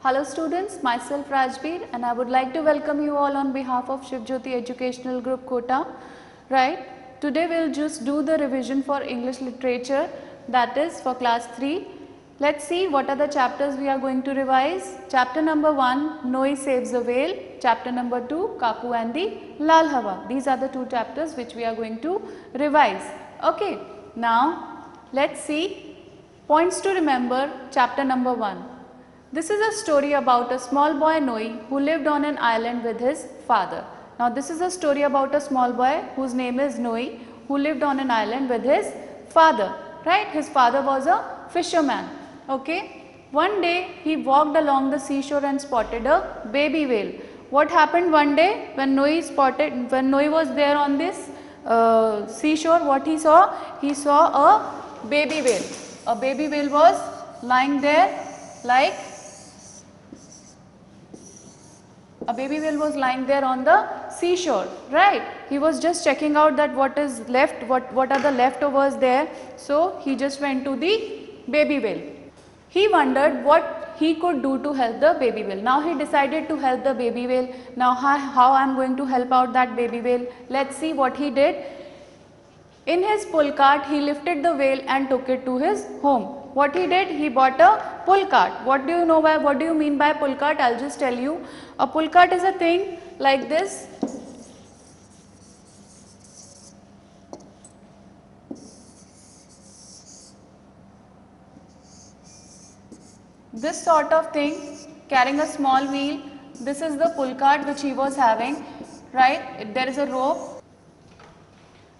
Hello students, myself Rajbir and I would like to welcome you all on behalf of Shiv Jyoti Educational Group Kota. Right, today we will just do the revision for English literature, that is for class 3. Let's see what are the chapters we are going to revise. Chapter number 1, Noi Saves the Whale. Chapter number 2, Kaku and the Lal Hawa. These are the two chapters which we are going to revise. Okay, now let's see points to remember. Chapter number 1. This is a story about a small boy Noi who lived on an island with his father. Now this is a story about a small boy whose name is Noi who lived on an island with his father. Right? His father was a fisherman. Okay. One day he walked along the seashore and spotted a baby whale. What happened one day when Noi was there on this seashore? What he saw? He saw a baby whale. A baby whale was lying there like a baby whale was lying there on the seashore, right? He was just checking out that what is left, what are the leftovers there. So he just went to the baby whale. He wondered what he could do to help the baby whale. Now he decided to help the baby whale. Now how I am going to help out that baby whale? Let's see what he did. In his pull cart, he lifted the whale and took it to his home. What he did? He bought a pull cart. What do you mean by pull cart? I'll just tell you. A pull cart is a thing like this. This sort of thing carrying a small wheel. This is the pull cart which he was having, right? There is a rope.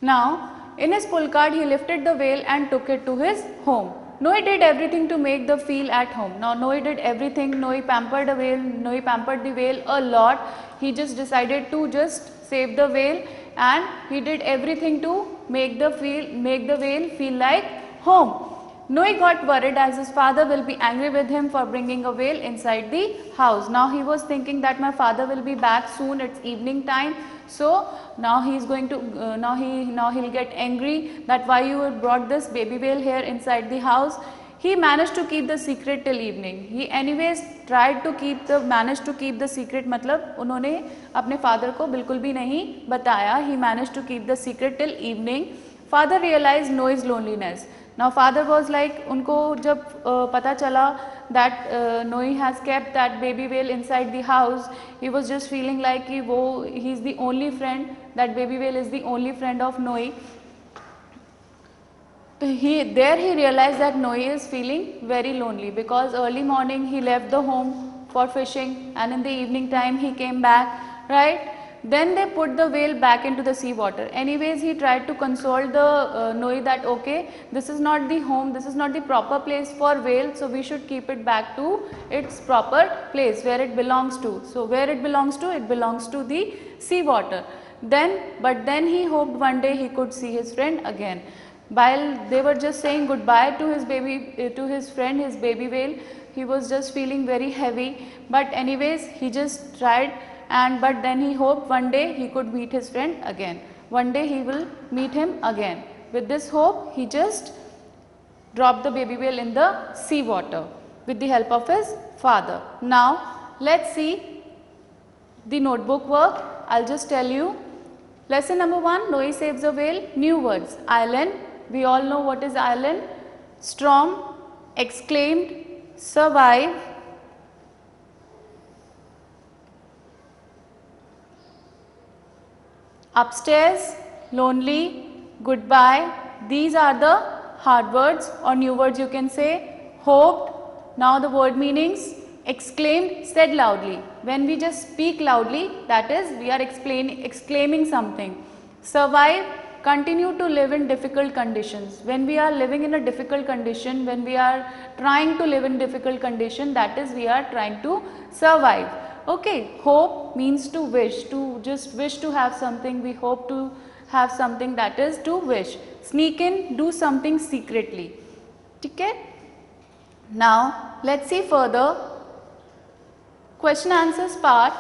Now, in his pull cart, he lifted the whale and took it to his home. Noi did everything to make the feel at home. Now Noi did everything. Noi pampered the whale. Noi pampered the whale a lot. He just decided to just save the whale, and he did everything to make the whale feel like home. Noi got worried as his father will be angry with him for bringing a whale inside the house. Now he was thinking that my father will be back soon. It's evening time. So now he's going to now he'll get angry that why you brought this baby whale here inside the house. He managed to keep the secret till evening. He anyways managed to keep the secret. मतलब उन्होंने अपने father को बिल्कुल भी नहीं बताया. He managed to keep the secret till evening. Father realized Noi's loneliness. Now father was like, उनको जब पता चला that Noi has kept that baby whale inside the house, he was just feeling like he's the only friend, that baby whale is the only friend of Noi. He realized that Noi is feeling very lonely because early morning he left the home for fishing and in the evening time he came back, right? Then they put the whale back into the sea water. Anyways, he tried to console the Noi that okay, this is not the home, this is not the proper place for whale, so we should keep it back to its proper place where it belongs to. So where it belongs to? It belongs to the sea water. But then he hoped one day he could see his friend again. While they were just saying goodbye to his friend, his baby whale, he was just feeling very heavy. But anyways, he just tried. But then he hoped one day he could meet his friend again. One day he will meet him again. With this hope, he just dropped the baby whale in the sea water with the help of his father. Now, let's see the notebook work. I'll just tell you. Lesson number 1, Noi saves a whale. New words. Island. We all know what is island. Storm. Exclaimed. Survive. Upstairs, lonely, goodbye. These are the hard words or new words you can say. Hoped. Now the word meanings. Exclaimed, said loudly. When we just speak loudly, that is we are exclaiming something. Survive, continue to live in difficult conditions. When we are living in a difficult condition, when we are trying to live in difficult condition, that is we are trying to survive. Okay, hope means to wish, to just wish to have something. We hope to have something, that is to wish. Sneak in, do something secretly. Okay? Now, let's see further. Question answers part.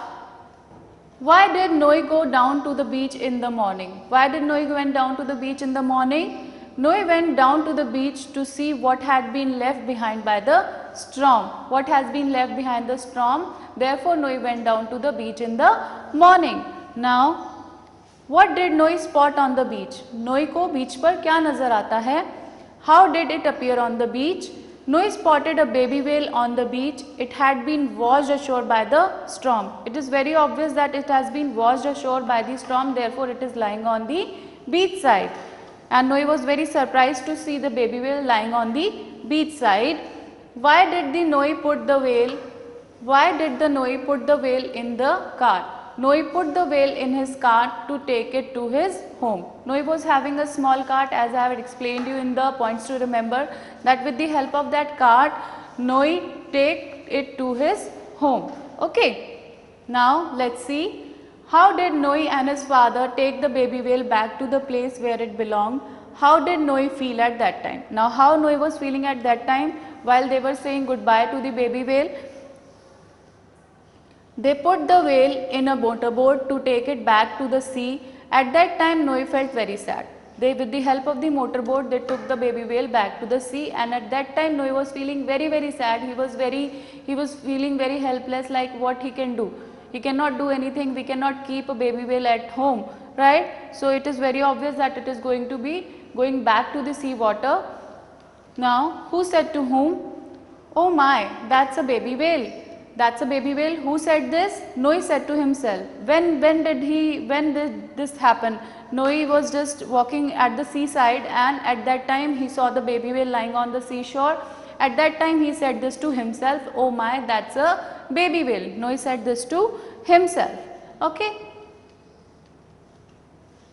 Why did Noi go down to the beach in the morning? Why did Noi went down to the beach in the morning? Noi went down to the beach to see what had been left behind by the storm. What has been left behind the storm? Therefore, Noe went down to the beach in the morning. Now, what did Noe spot on the beach? Noe को बीच पर क्या नजर आता है? How did it appear on the beach? Noe spotted a baby whale on the beach. It had been washed ashore by the storm. It is very obvious that it has been washed ashore by the storm. Therefore, it is lying on the beach side. And Noe was very surprised to see the baby whale lying on the beach side. Why did the Noe put the whale? Why did the Noe put the whale in the cart? Noe put the whale in his cart to take it to his home. Noe was having a small cart, as I have explained you in the points to remember, that with the help of that cart, Noe take it to his home. Okay. Now let's see. How did Noe and his father take the baby whale back to the place where it belonged? How did Noe feel at that time? Now how Noe was feeling at that time while they were saying goodbye to the baby whale? They put the whale in a motorboat to take it back to the sea. At that time, Noe felt very sad. With the help of the motorboat, they took the baby whale back to the sea, and at that time, Noe was feeling very sad. He was feeling very helpless, like what he can do. He cannot do anything. We cannot keep a baby whale at home, right? So it is very obvious that it is going to be going back to the sea water. Now, who said to whom? Oh my, that's a baby whale. That's a baby whale. Who said this? Noe said to himself. When did this happen? Noe was just walking at the seaside, and at that time he saw the baby whale lying on the seashore. At that time he said this to himself. Oh my, that's a baby whale. Noe said this to himself. Okay.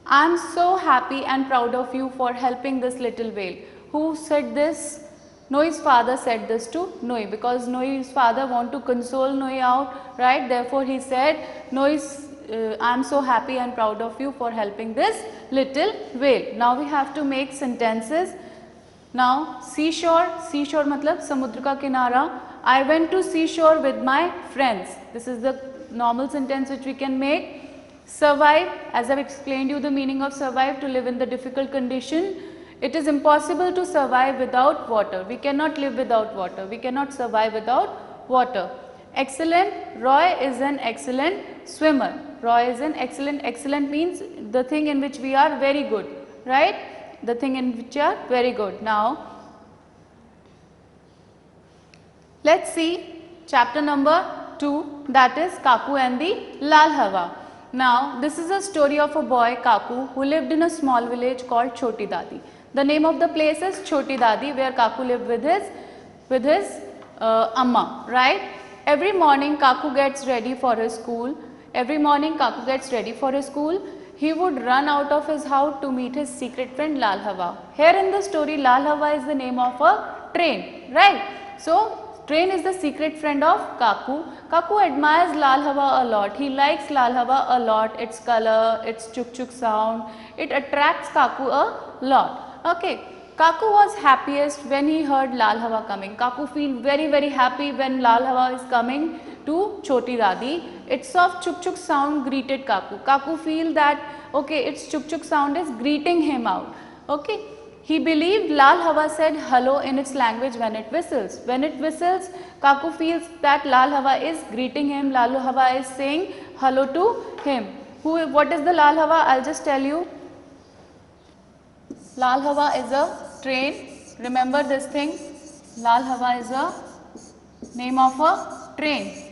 I am so happy and proud of you for helping this little whale. Who said this? Noe's father said this to Noe, because Noe's father wanted to console Noe out, right? Therefore, he said, I am so happy and proud of you for helping this little whale. Now, we have to make sentences. Now, seashore matlab samudra ka kinara. I went to seashore with my friends. This is the normal sentence which we can make. Survive, as I have explained you the meaning of survive, to live in the difficult condition. It is impossible to survive without water. We cannot live without water. We cannot survive without water. Excellent. Roy is an excellent swimmer. Roy is an excellent. Excellent means the thing in which we are very good, right? The thing in which we are very good. Now, let's see chapter number 2, that is Kaku and the Lal Hawa. Now, this is a story of a boy, Kaku, who lived in a small village called Choti Dadi. The name of the place is Choti Dadi, where Kaku lived with his Amma, right? Every morning Kaku gets ready for his school. He would run out of his house to meet his secret friend Lal Hawa. Here in the story, Lal Hawa is the name of a train, right? So, train is the secret friend of Kaku. Kaku admires Lal Hawa a lot. He likes Lal Hawa a lot. Its color, its chuk chuk sound, it attracts Kaku a lot. Okay, Kaku was happiest when he heard Lal Hawa coming. Kaku feel very happy when Lal Hawa is coming to Choti Dadi. Its soft chuk chuk sound greeted Kaku. Kaku feel that okay, its chuk chuk sound is greeting him out. Okay, he believed Lal Hawa said hello in its language when it whistles. When it whistles, Kaku feels that Lal Hawa is greeting him. Lal Hawa is saying hello to him. What is the Lal Hawa? I'll just tell you. Lal Hawa is a train. Remember this thing. Lal Hawa is a name of a train.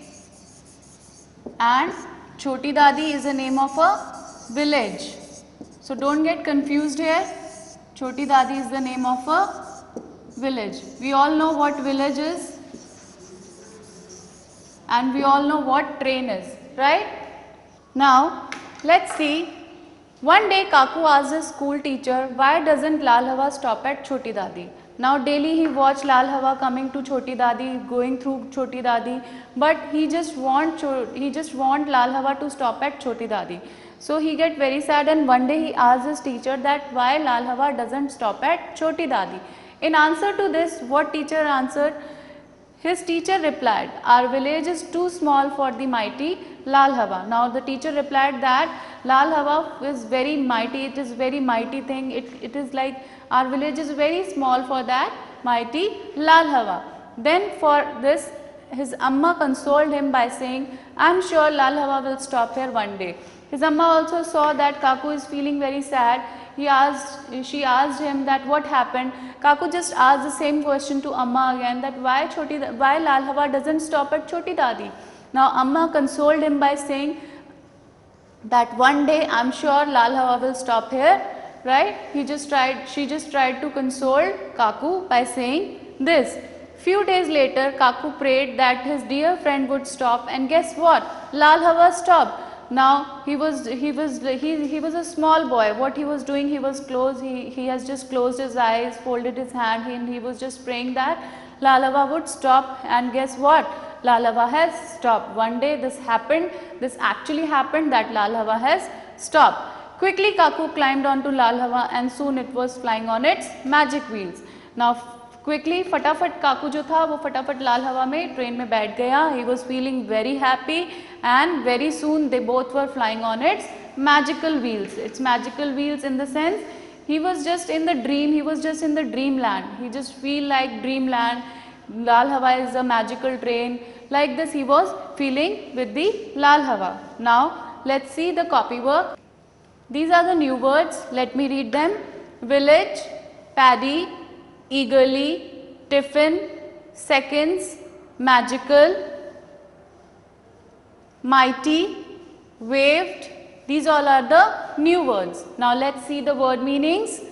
And Choti Dadi is the name of a village. So don't get confused here. Choti Dadi is the name of a village. We all know what village is, and we all know what train is, right? Now, let's see. One day Kaku asked his school teacher, why doesn't Lal Hawa stop at Choti Dadi? Now daily he watched Lal Hawa coming to Choti Dadi, going through Choti Dadi, but he just want Lal Hawa to stop at Choti Dadi. So he get very sad, and one day he asked his teacher that why Lal Hawa doesn't stop at Choti Dadi. In answer to this, what teacher answered? His teacher replied, our village is too small for the mighty Lal Hawa. Now the teacher replied that Lal Hawa is very mighty, it is very mighty thing, it is like our village is very small for that mighty Lal Hawa. Then for this, his amma consoled him by saying, I am sure Lal Hawa will stop here one day. His amma also saw that Kaku is feeling very sad. She asked him that what happened. Kaku just asked the same question to amma again, that why Lal Hawa doesn't stop at Choti Dadi. Now amma consoled him by saying that one day I am sure Lal Hawa will stop here, right? She just tried to console Kaku by saying this. Few days later, Kaku prayed that his dear friend would stop, and guess what? Lal Hawa stopped. Now he was a small boy. What he was doing, he has just closed his eyes, folded his hand, and he was just praying that Lal Hawa would stop, and guess what? Lal Hawa has stopped. One day this actually happened, that Lal Hawa has stopped. Quickly Kaku climbed onto Lal Hawa and soon it was flying on its magic wheels. Now quickly फटाफट काकू जो था वो फटाफट लाल हवा में train में बैठ गया. He was feeling very happy and very soon they both were flying on its magical wheels. Its magical wheels in the sense he was just in the dream, he was just in the dreamland. He just feel like dreamland. Lal Hawa is a magical train. Like this he was feeling with the Lal Hawa. Now let's see the copy work. These are the new words. Let me read them. Village, paddy, eagerly, tiffin, seconds, magical, mighty, waved. These all are the new words. Now let's see the word meanings.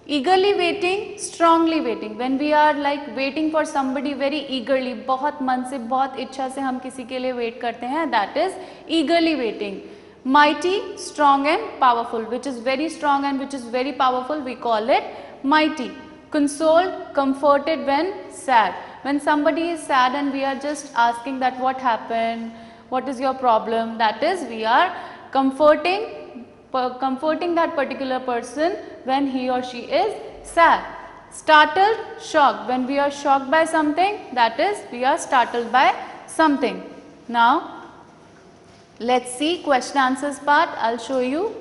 Eagerly waiting, strongly waiting. When we are like waiting for somebody very eagerly, बहुत मन से, बहुत इच्छा से हम किसी के लिए wait करते हैं, that is eagerly waiting. Mighty, strong and powerful, which is very strong and which is very powerful, we call it mighty. Consoled, comforted when sad. When somebody is sad and we are just asking that what happened, what is your problem, that is we are comforting that particular person when he or she is sad. Startled, shocked. When we are shocked by something, that is we are startled by something. Now let's see question answers part. I'll show you.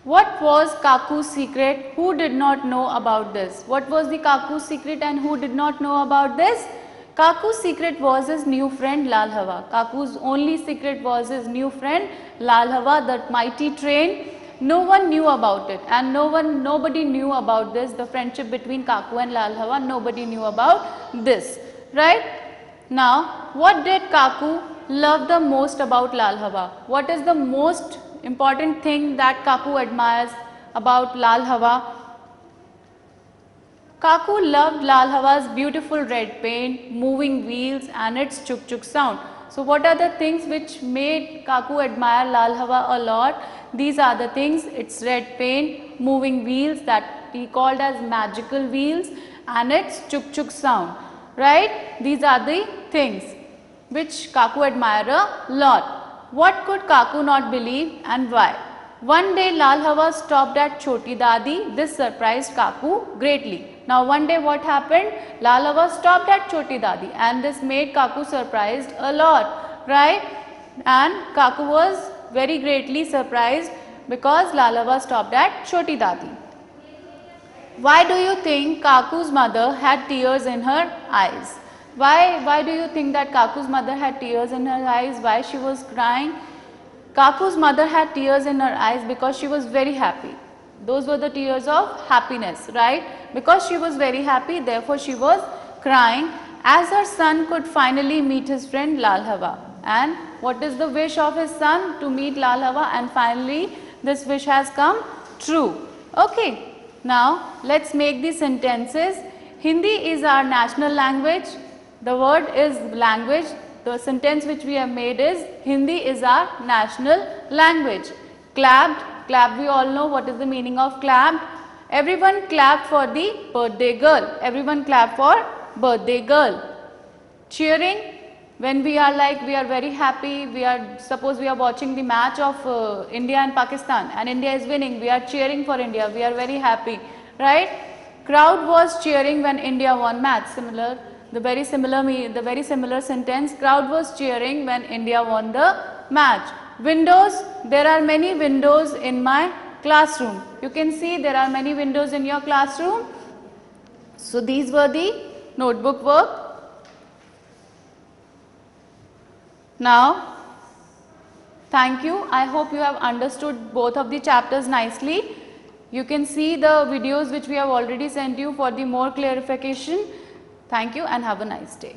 What was Kaku's secret? Who did not know about this? What was the Kaku's secret and who did not know about this? Kaku's secret was his new friend Lal Hawa. Kaku's only secret was his new friend Lal Hawa, that mighty train. No one knew about it and nobody knew about this, the friendship between Kaku and Lal Hawa. Nobody knew about this, right? Now, what did Kaku love the most about Lal Hawa? What is the most important thing that Kaku admires about Lal Hawa? Kaku loved Lal Hawa's beautiful red paint, moving wheels and its chuk chuk sound. So what are the things which made Kaku admire Lal Hawa a lot? These are the things: its red paint, moving wheels that he called as magical wheels, and its chuk chuk sound, right? These are the things which Kaku admired a lot. What could Kaku not believe and why? One day Lal Hawa stopped at Choti Dadi. This surprised Kaku greatly. Now one day what happened? Lal Hawa stopped at Choti Dadi and this made Kaku surprised a lot, right? And Kaku was very greatly surprised because Lal Hawa stopped at Choti Dadi. Why do you think Kaku's mother had tears in her eyes? Why do you think that Kaku's mother had tears in her eyes? Why she was crying? Kaku's mother had tears in her eyes because she was very happy. Those were the tears of happiness, right? Because she was very happy, therefore she was crying as her son could finally meet his friend Lal Hawa. And what is the wish of his son? To meet Lal Hawa, and finally this wish has come true. Okay, now let's make the sentences. Hindi is our national language. The word is language. The sentence which we have made is Hindi is our national language. Clapped, clapped, we all know what is the meaning of clapped. Everyone clapped for the birthday girl. Everyone clapped for birthday girl. Cheering, when we are very happy, suppose we are watching the match of India and Pakistan and India is winning, we are cheering for India, we are very happy, right? Crowd was cheering when India won match. Similar, the very similar sentence, crowd was cheering when India won the match. Windows, there are many windows in my classroom. You can see there are many windows in your classroom. So these were the notebook work. Now, thank you. I hope you have understood both of the chapters nicely. You can see the videos which we have already sent you for the more clarification. Thank you and have a nice day.